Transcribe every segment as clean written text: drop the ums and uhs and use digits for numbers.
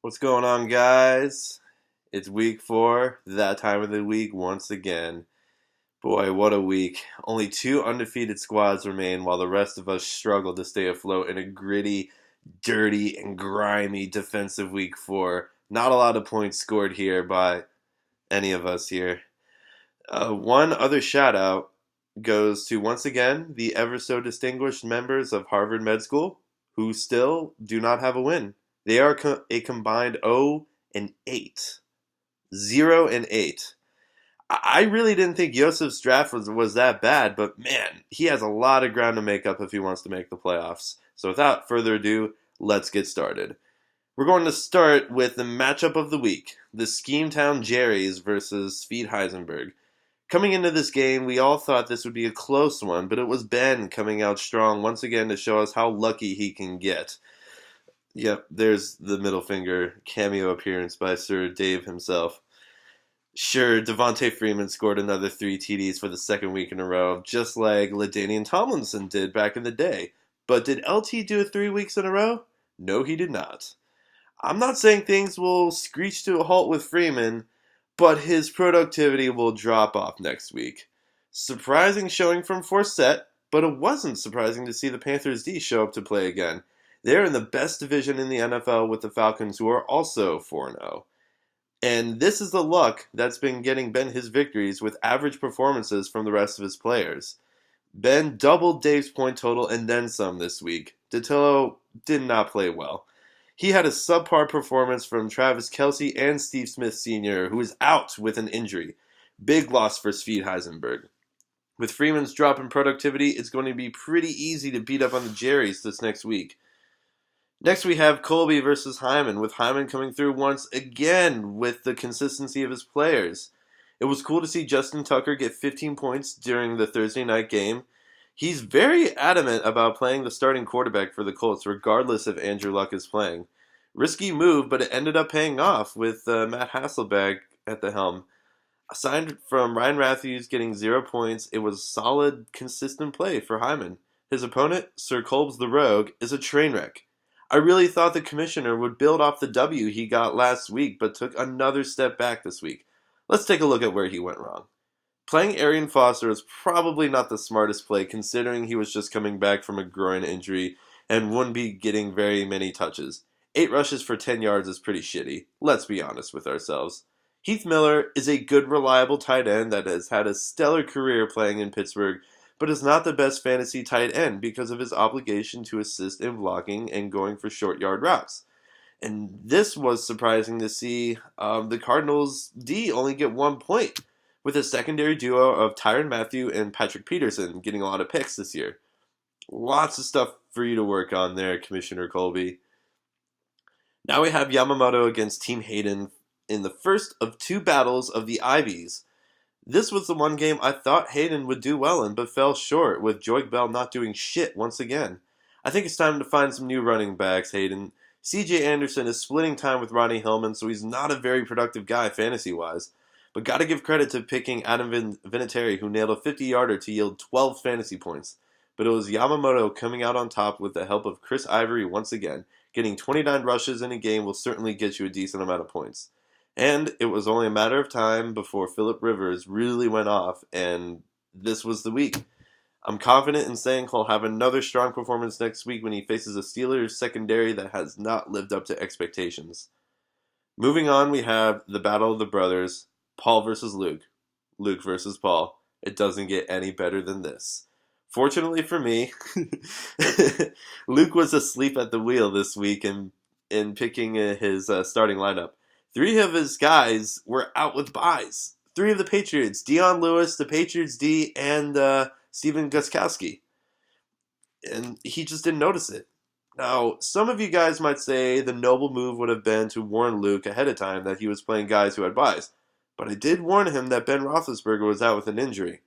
What's going on, guys? It's week 4, that time of the week once again. Boy, what a week. Only 2 undefeated squads remain while the rest of us struggle to stay afloat in a gritty, dirty, and grimy defensive week 4. Not a lot of points scored here by any of us here. One other shout out goes to, once again, the ever so distinguished members of Harvard Med School who still do not have a win. They are a combined 0 and 8. 0 and 8. I really didn't think Yosef's draft was that bad, but man, he has a lot of ground to make up if he wants to make the playoffs. So without further ado, let's get started. We're going to start with the matchup of the week, the Schemetown Jerry's versus Speed Heisenberg. Coming into this game, we all thought this would be a close one, but it was Ben coming out strong once again to show us how lucky he can get. Yep, there's the middle finger cameo appearance by Sir Dave himself. Sure, Devontae Freeman scored another 3 TDs for the second week in a row, just like LaDainian Tomlinson did back in the day. But did LT do it 3 weeks in a row? No, he did not. I'm not saying things will screech to a halt with Freeman, but his productivity will drop off next week. Surprising showing from Forsett, but it wasn't surprising to see the Panthers D show up to play again. They're in the best division in the NFL with the Falcons, who are also 4-0. And this is the luck that's been getting Ben his victories with average performances from the rest of his players. Ben doubled Dave's point total and then some this week. Datillo did not play well. He had a subpar performance from Travis Kelce and Steve Smith Sr., who is out with an injury. Big loss for Speed Heisenberg. With Freeman's drop in productivity, it's going to be pretty easy to beat up on the Jerrys this next week. Next we have Colby versus Hyman, with Hyman coming through once again with the consistency of his players. It was cool to see Justin Tucker get 15 points during the Thursday night game. He's very adamant about playing the starting quarterback for the Colts, regardless if Andrew Luck is playing. Risky move, but it ended up paying off with Matt Hasselbeck at the helm. Aside from Ryan Matthews getting 0 points, it was solid, consistent play for Hyman. His opponent, Sir Kolbs the Rogue, is a train wreck. I really thought the commissioner would build off the W he got last week, but took another step back this week. Let's take a look at where he went wrong. Playing Arian Foster is probably not the smartest play, considering he was just coming back from a groin injury and wouldn't be getting very many touches. 8 rushes for 10 yards is pretty shitty. Let's be honest with ourselves. Heath Miller is a good, reliable tight end that has had a stellar career playing in Pittsburgh, but is not the best fantasy tight end because of his obligation to assist in blocking and going for short yard routes. And this was surprising to see the Cardinals D only get 1 point, with a secondary duo of Tyrann Mathieu and Patrick Peterson getting a lot of picks this year. Lots of stuff for you to work on there, Commissioner Colby. Now we have Yamamoto against Team Hayden in the first of 2 battles of the Ivies. This was the one game I thought Hayden would do well in, but fell short, with Joique Bell not doing shit once again. I think it's time to find some new running backs, Hayden. CJ Anderson is splitting time with Ronnie Hillman, so he's not a very productive guy fantasy-wise. But gotta give credit to picking Adam Vinatieri, who nailed a 50-yarder to yield 12 fantasy points. But it was Yamamoto coming out on top with the help of Chris Ivory once again. Getting 29 rushes in a game will certainly get you a decent amount of points. And it was only a matter of time before Phillip Rivers really went off, and this was the week. I'm confident in saying he'll have another strong performance next week when he faces a Steelers secondary that has not lived up to expectations. Moving on, we have the Battle of the Brothers, Paul versus Luke, Luke versus Paul. It doesn't get any better than this. Fortunately for me, Luke was asleep at the wheel this week in picking his starting lineup. 3 of his guys were out with byes. 3 of the Patriots, Dion Lewis, the Patriots D, and Steven Gostkowski. And he just didn't notice it. Now, some of you guys might say the noble move would have been to warn Luke ahead of time that he was playing guys who had byes. But I did warn him that Ben Roethlisberger was out with an injury.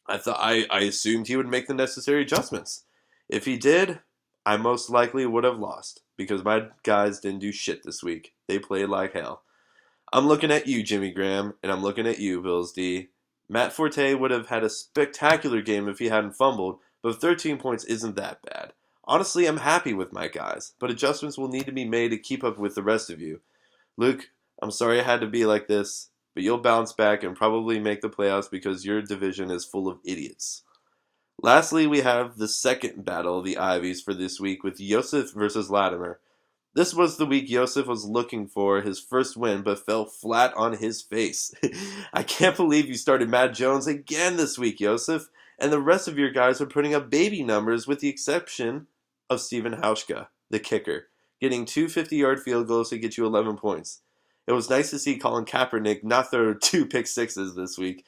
I assumed he would make the necessary adjustments. If he did, I most likely would have lost, because my guys didn't do shit this week. They played like hell. I'm looking at you, Jimmy Graham, and I'm looking at you, Bills D. Matt Forte would have had a spectacular game if he hadn't fumbled, but 13 points isn't that bad. Honestly, I'm happy with my guys, but adjustments will need to be made to keep up with the rest of you. Luke, I'm sorry I had to be like this, but you'll bounce back and probably make the playoffs because your division is full of idiots. Lastly, we have the second battle of the Ivies for this week with Yosef versus Latimer. This was the week Yosef was looking for his first win, but fell flat on his face. I can't believe you started Matt Jones again this week, Yosef, and the rest of your guys are putting up baby numbers with the exception of Steven Hauschka, the kicker, getting two 50-yard field goals to get you 11 points. It was nice to see Colin Kaepernick not throw two pick sixes this week.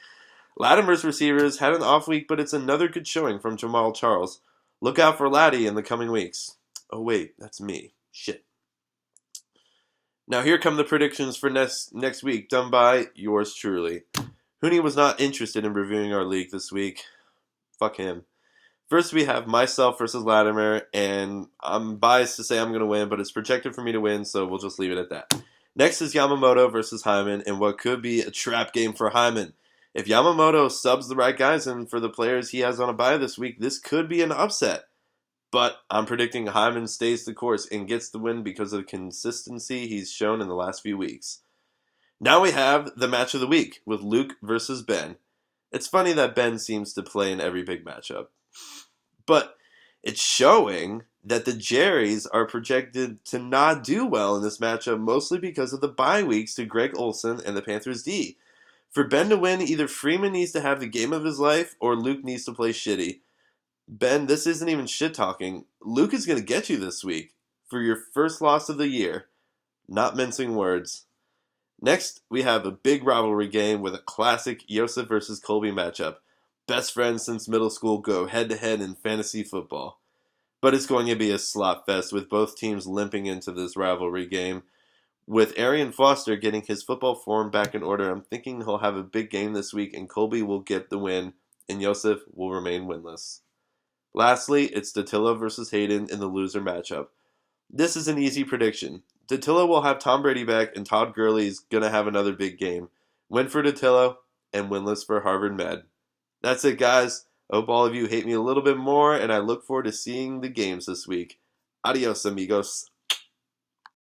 Latimer's receivers had an off week, but it's another good showing from Jamal Charles. Look out for Laddie in the coming weeks. Oh wait, that's me. Shit. Now here come the predictions for next week, done by yours truly. Hooney was not interested in reviewing our league this week. Fuck him. First we have myself versus Latimer, and I'm biased to say I'm going to win, but it's projected for me to win, so we'll just leave it at that. Next is Yamamoto versus Hyman, in what could be a trap game for Hyman. If Yamamoto subs the right guys in for the players he has on a bye this week, this could be an upset. But I'm predicting Hyman stays the course and gets the win because of the consistency he's shown in the last few weeks. Now we have the match of the week with Luke versus Ben. It's funny that Ben seems to play in every big matchup. But it's showing that the Jerrys are projected to not do well in this matchup, mostly because of the bye weeks to Greg Olsen and the Panthers D. For Ben to win, either Freeman needs to have the game of his life or Luke needs to play shitty. Ben, this isn't even shit talking. Luke is going to get you this week for your first loss of the year. Not mincing words. Next, we have a big rivalry game with a classic Yosef versus Colby matchup. Best friends since middle school go head-to-head in fantasy football. But it's going to be a slot fest with both teams limping into this rivalry game. With Arian Foster getting his football form back in order, I'm thinking he'll have a big game this week and Colby will get the win and Yosef will remain winless. Lastly, it's Dattilo versus Hayden in the loser matchup. This is an easy prediction. Dattilo will have Tom Brady back, and Todd Gurley's going to have another big game. Win for Dattilo, and winless for Harvard Med. That's it, guys. I hope all of you hate me a little bit more, and I look forward to seeing the games this week. Adios, amigos.